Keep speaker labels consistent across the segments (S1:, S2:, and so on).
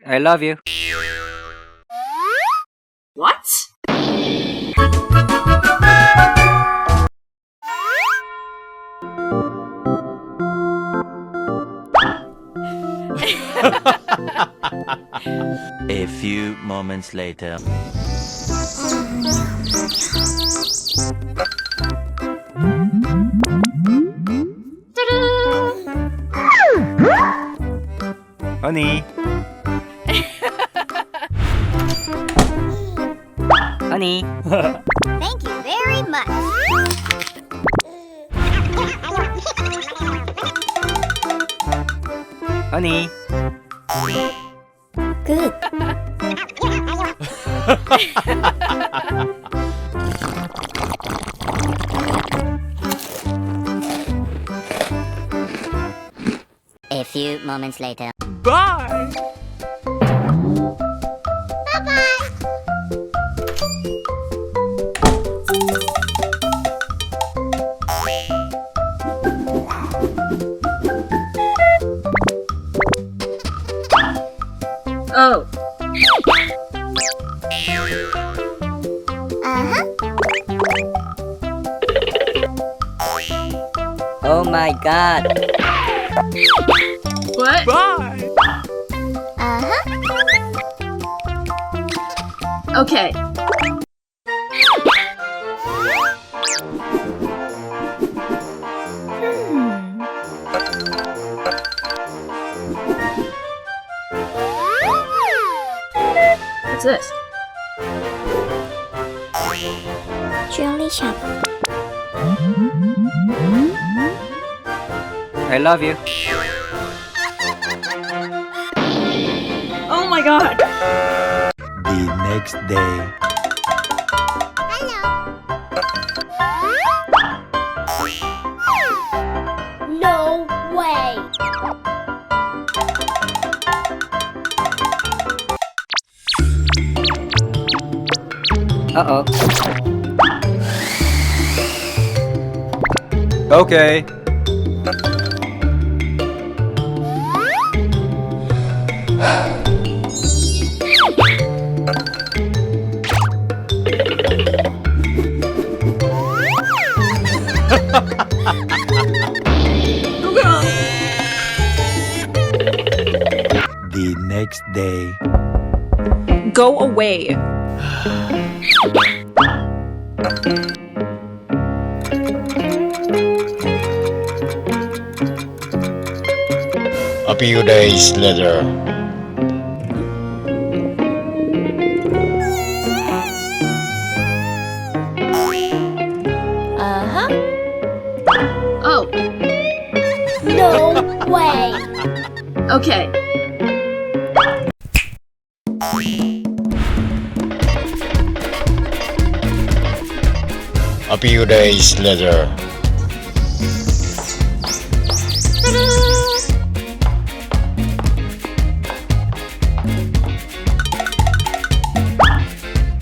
S1: I love you.
S2: What?
S3: A few moments later.
S1: Honey. Honey.
S4: Thank you very much.
S1: Honey.
S4: Good. A few moments later.
S1: Bye.
S2: Oh.
S4: Uh-huh.
S1: Oh my God.
S2: What?
S1: Bye.
S4: Uh-huh.
S2: Okay. What's this?
S4: Jolly shop.
S1: I love you.
S2: Oh my god!
S3: The next day.
S4: No way.
S1: Uh-oh. Okay.
S3: The next day.
S2: Go away.
S5: A few days later.
S4: Uh-huh.
S2: Oh.
S4: No way.
S2: Okay.
S5: A few days later.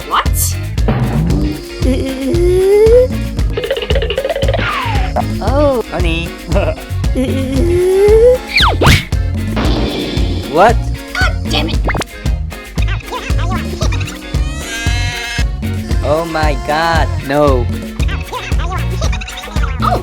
S2: What?
S4: Oh.
S1: Honey. What?
S4: Damn it.
S1: Oh my God. No.
S2: Oh.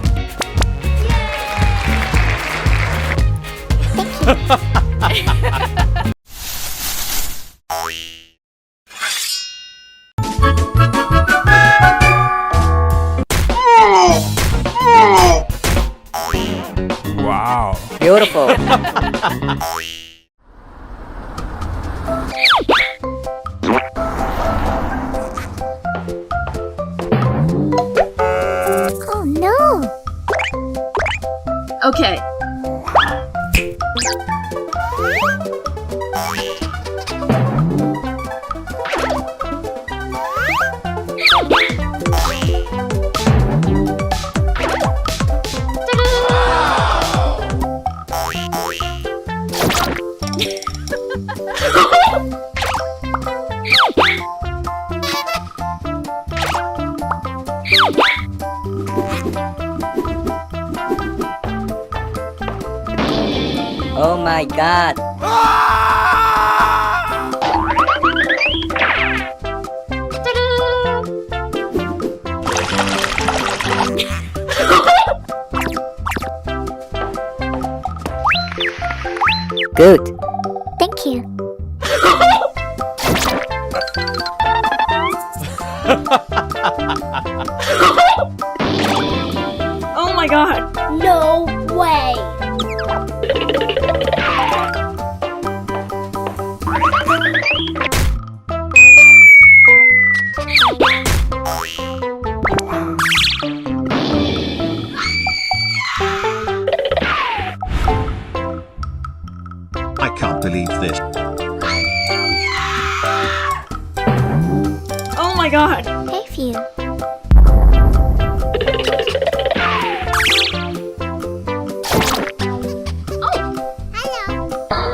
S1: Wow. Beautiful.
S4: Oh no.
S2: Okay.
S1: Oh my God. Good.
S4: Thank you.
S2: Oh my god.
S4: No way.
S6: I can't believe this.
S2: Oh my god.
S4: Hey, Phew.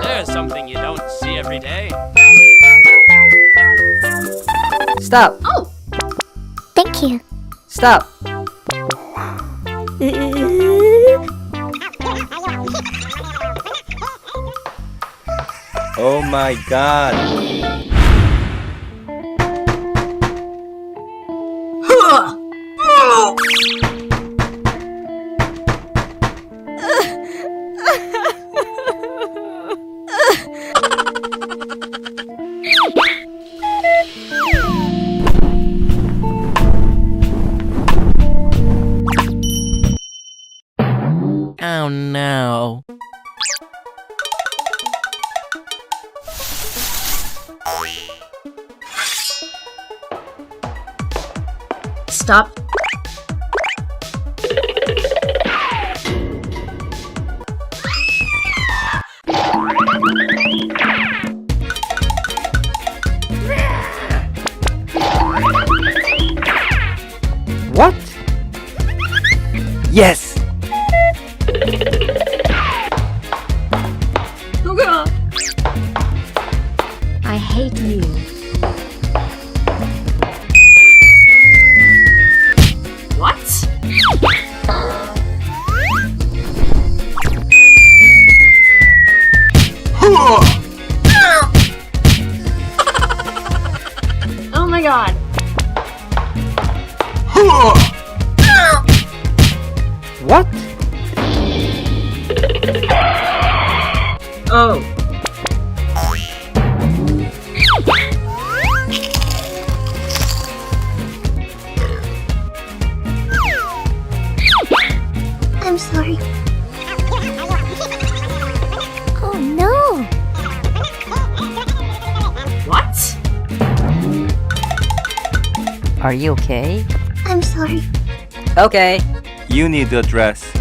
S7: There's something you don't see every day.
S1: Stop.
S2: Oh.
S4: Thank you.
S1: Stop.
S8: Oh my god.
S7: Oh no.
S2: Stop.
S1: What? Yes.
S2: Oh god.
S4: I hate you.
S2: What? Oh my god.
S1: What?
S2: Oh.
S4: I'm sorry. Oh no.
S2: What?
S1: Are you okay?
S4: I'm sorry.
S1: Okay.
S8: You need a dress.